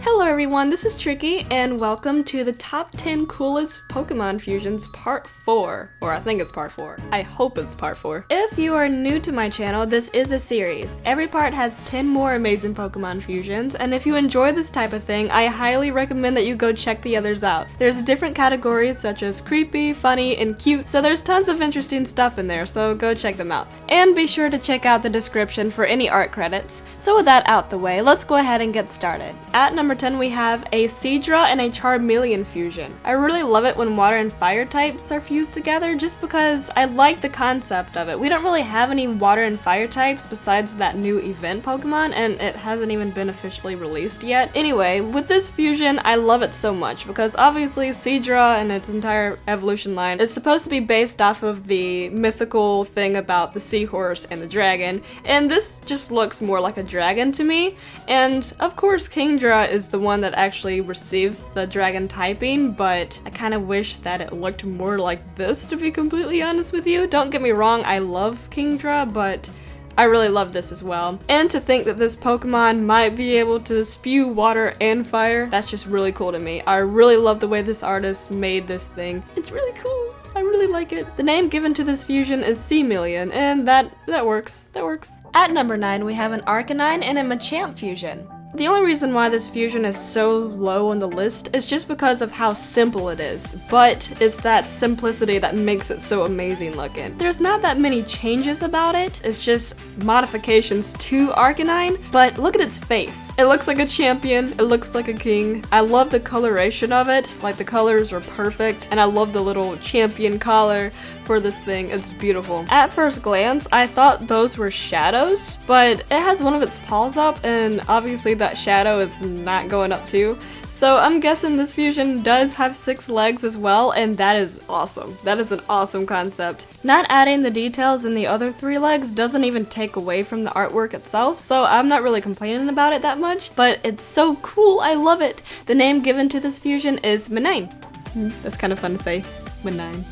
Hello everyone, this is Tricky, and welcome to the top 10 coolest Pokemon fusions part 4. Or I think it's part 4. I hope it's part 4. If you are new to my channel, this is a series. Every part has 10 more amazing Pokemon fusions, and if you enjoy this type of thing, I highly recommend that you go check the others out. There's different categories such as creepy, funny, and cute, so there's tons of interesting stuff in there, so go check them out. And be sure to check out the description for any art credits. So with that out the way, let's go ahead and get started. At number 10 we have a Seadra and a Charmeleon fusion. I really love it when water and fire types are fused together just because I like the concept of it. We don't really have any water and fire types besides that new event Pokemon, and it hasn't even been officially released yet. Anyway, with this fusion I love it so much because obviously Seadra and its entire evolution line is supposed to be based off of the mythical thing about the seahorse and the dragon, and this just looks more like a dragon to me. And of course Kingdra is the one that actually receives the dragon typing, but I kind of wish that it looked more like this, to be completely honest with you. Don't get me wrong, I love Kingdra, but I really love this as well. And to think that this Pokemon might be able to spew water and fire, that's just really cool to me. I really love the way this artist made this thing. It's really cool. I really like it. The name given to this fusion is Seamillion, and that works. That works. At number 9, we have an Arcanine and a Machamp fusion. The only reason why this fusion is so low on the list is just because of how simple it is, but it's that simplicity that makes it so amazing looking. There's not that many changes about it, it's just modifications to Arcanine, but look at its face. It looks like a champion, it looks like a king. I love the coloration of it, like the colors are perfect, and I love the little champion collar for this thing. It's beautiful. At first glance, I thought those were shadows, but it has one of its paws up, and obviously that shadow is not going up too. So I'm guessing this fusion does have 6 legs as well, and that is awesome. That is an awesome concept. Not adding the details in the other 3 legs doesn't even take away from the artwork itself, so I'm not really complaining about it that much, but it's so cool. I love it. The name given to this fusion is Manine. That's kind of fun to say. Manine.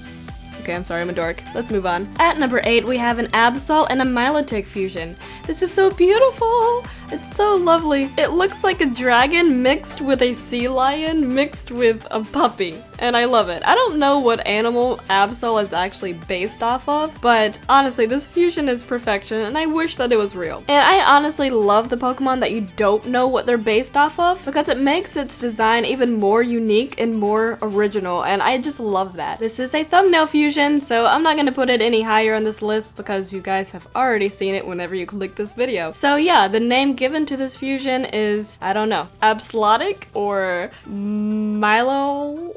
Okay, I'm sorry, I'm a dork. Let's move on. At number 8, we have an Absol and a Milotic fusion. This is so beautiful! It's so lovely. It looks like a dragon mixed with a sea lion mixed with a puppy, and I love it. I don't know what animal Absol is actually based off of, but honestly, this fusion is perfection, and I wish that it was real. And I honestly love the Pokemon that you don't know what they're based off of, because it makes its design even more unique and more original, and I just love that. This is a thumbnail fusion, so I'm not gonna put it any higher on this list because you guys have already seen it whenever you click this video. So yeah, the name given to this fusion is, I don't know, Absolotic or Milo?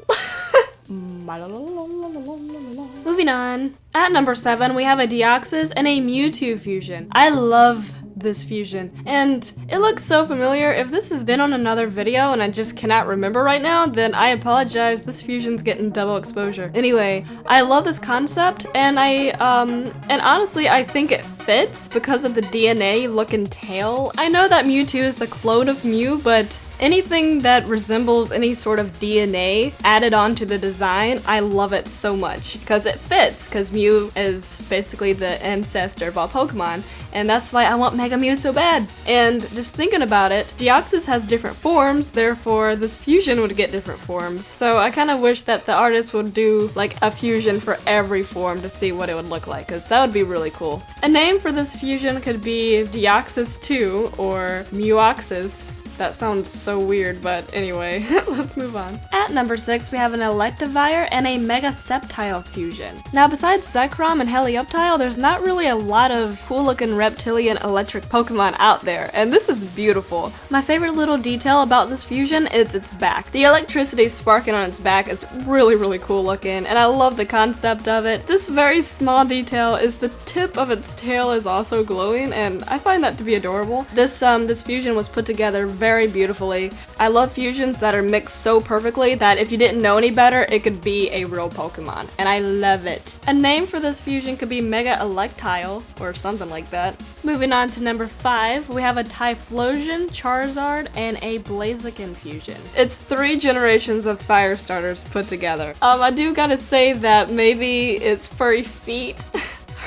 Moving on. At number 7, we have a Deoxys and a Mewtwo fusion. I love this fusion, and it looks so familiar. If this has been on another video and I just cannot remember right now, then I apologize. This fusion's getting double exposure. Anyway, I love this concept, and and honestly I think it fits because of the DNA looking tail. I know that Mewtwo is the clone of Mew, but anything that resembles any sort of DNA added onto the design, I love it so much because it fits, because Mew is basically the ancestor of all Pokemon, and that's why I want Mega Mew so bad. And just thinking about it, Deoxys has different forms, therefore this fusion would get different forms. So I kind of wish that the artist would do like a fusion for every form to see what it would look like, because that would be really cool. A name for this fusion could be Deoxys 2 or Mewoxys. That sounds so weird, but anyway, let's move on. At number 6, we have an Electivire and a Mega Sceptile fusion. Now, besides Zekrom and Helioptile, there's not really a lot of cool-looking reptilian electric Pokemon out there, and this is beautiful. My favorite little detail about this fusion is its back. The electricity sparking on its back is really, really cool looking, and I love the concept of it. This very small detail is the tip of its tail is also glowing, and I find that to be adorable. This fusion was put together very beautifully. I love fusions that are mixed so perfectly that if you didn't know any better, it could be a real Pokemon, and I love it. A name for this fusion could be Mega Electile or something like that. Moving on to number 5, we have a Typhlosion Charizard and a Blaziken fusion. It's 3 generations of fire starters put together. I do gotta say that maybe its furry feet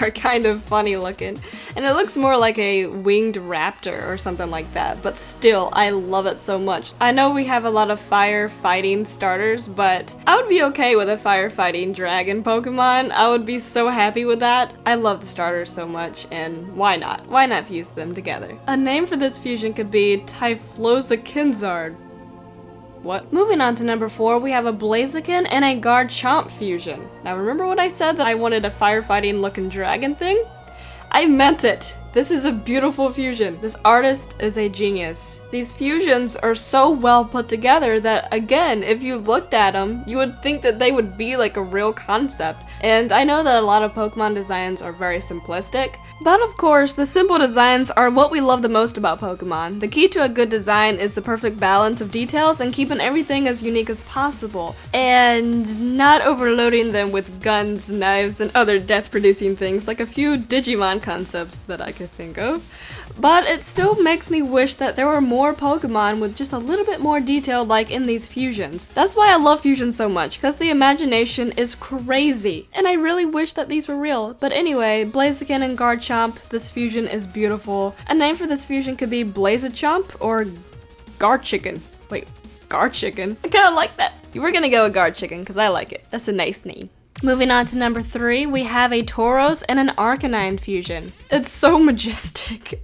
are kind of funny looking. And it looks more like a winged raptor or something like that, but still, I love it so much. I know we have a lot of fire fighting starters, but I would be okay with a fire fighting dragon Pokemon. I would be so happy with that. I love the starters so much, and why not? Why not fuse them together? A name for this fusion could be Typhlosion Charizard. What? Moving on to number 4, we have a Blaziken and a Garchomp fusion. Now remember what I said that I wanted a firefighting looking dragon thing? I meant it! This is a beautiful fusion. This artist is a genius. These fusions are so well put together that, again, if you looked at them, you would think that they would be like a real concept. And I know that a lot of Pokemon designs are very simplistic, but of course, the simple designs are what we love the most about Pokemon. The key to a good design is the perfect balance of details and keeping everything as unique as possible, and not overloading them with guns, knives, and other death-producing things like a few Digimon concepts that I could think of. But it still makes me wish that there were more Pokemon with just a little bit more detail like in these fusions. That's why I love fusions so much, because the imagination is crazy. And I really wish that these were real. But anyway, Blaziken and Garchomp, this fusion is beautiful. A name for this fusion could be Blazichomp or Garchicken. Wait, Garchicken? I kinda like that. We're gonna go with Garchicken because I like it. That's a nice name. Moving on to number 3, we have a Toros and an Arcanine fusion. It's so majestic.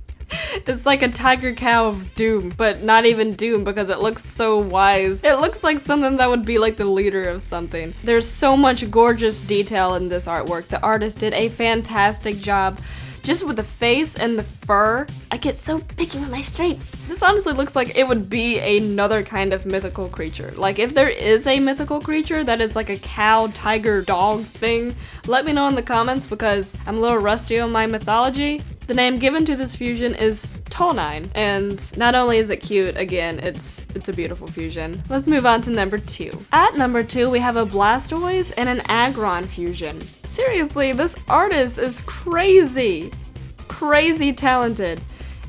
It's like a tiger cow of doom, but not even doom because it looks so wise. It looks like something that would be like the leader of something. There's so much gorgeous detail in this artwork. The artist did a fantastic job. Just with the face and the fur, I get so picky with my stripes. This honestly looks like it would be another kind of mythical creature. Like if there is a mythical creature that is like a cow, tiger, dog thing, let me know in the comments because I'm a little rusty on my mythology. The name given to this fusion is Tonine, and not only is it cute, again, it's a beautiful fusion. Let's move on to number 2. At number 2, we have a Blastoise and an Aggron fusion. Seriously, this artist is crazy! Crazy talented.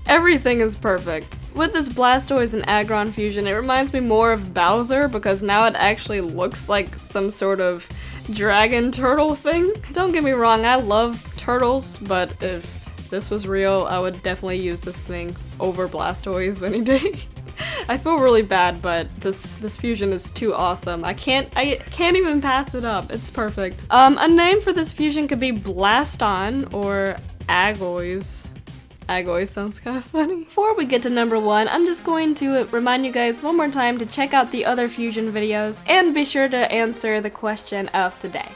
Everything is perfect. With this Blastoise and Aggron fusion, it reminds me more of Bowser because now it actually looks like some sort of dragon turtle thing. Don't get me wrong, I love turtles, but if this was real, I would definitely use this thing over Blastoise any day. I feel really bad, but this fusion is too awesome. I can't even pass it up. It's perfect. A name for this fusion could be Blaston or Agoise. Agoise sounds kind of funny. Before we get to number 1, I'm just going to remind you guys one more time to check out the other fusion videos and be sure to answer the question of the day.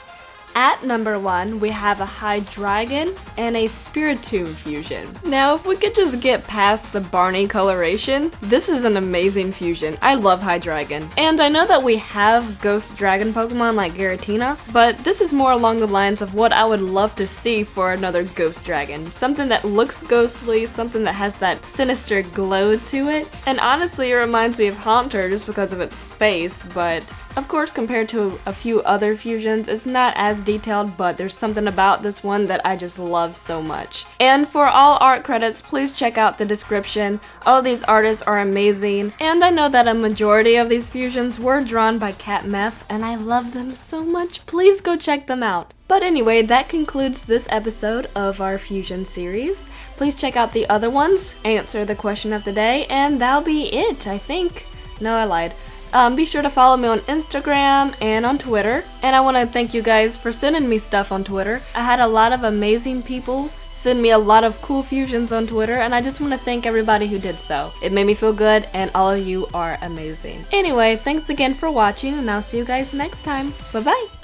At number 1, we have a Hydreigon and a Spiritomb fusion. Now, if we could just get past the Barney coloration, this is an amazing fusion. I love Hydreigon. And I know that we have ghost dragon Pokemon like Giratina, but this is more along the lines of what I would love to see for another ghost dragon. Something that looks ghostly, something that has that sinister glow to it. And honestly, it reminds me of Haunter just because of its face, but of course, compared to a few other fusions, it's not as detailed, but there's something about this one that I just love so much. And for all art credits, please check out the description. All of these artists are amazing, and I know that a majority of these fusions were drawn by Cat Meth, and I love them so much. Please go check them out. But anyway, that concludes this episode of our fusion series. Please check out the other ones, answer the question of the day, and that'll be it, I think. No, I lied. Be sure to follow me on Instagram and on Twitter. And I want to thank you guys for sending me stuff on Twitter. I had a lot of amazing people send me a lot of cool fusions on Twitter, and I just want to thank everybody who did so. It made me feel good, and all of you are amazing. Anyway, thanks again for watching, and I'll see you guys next time. Bye-bye!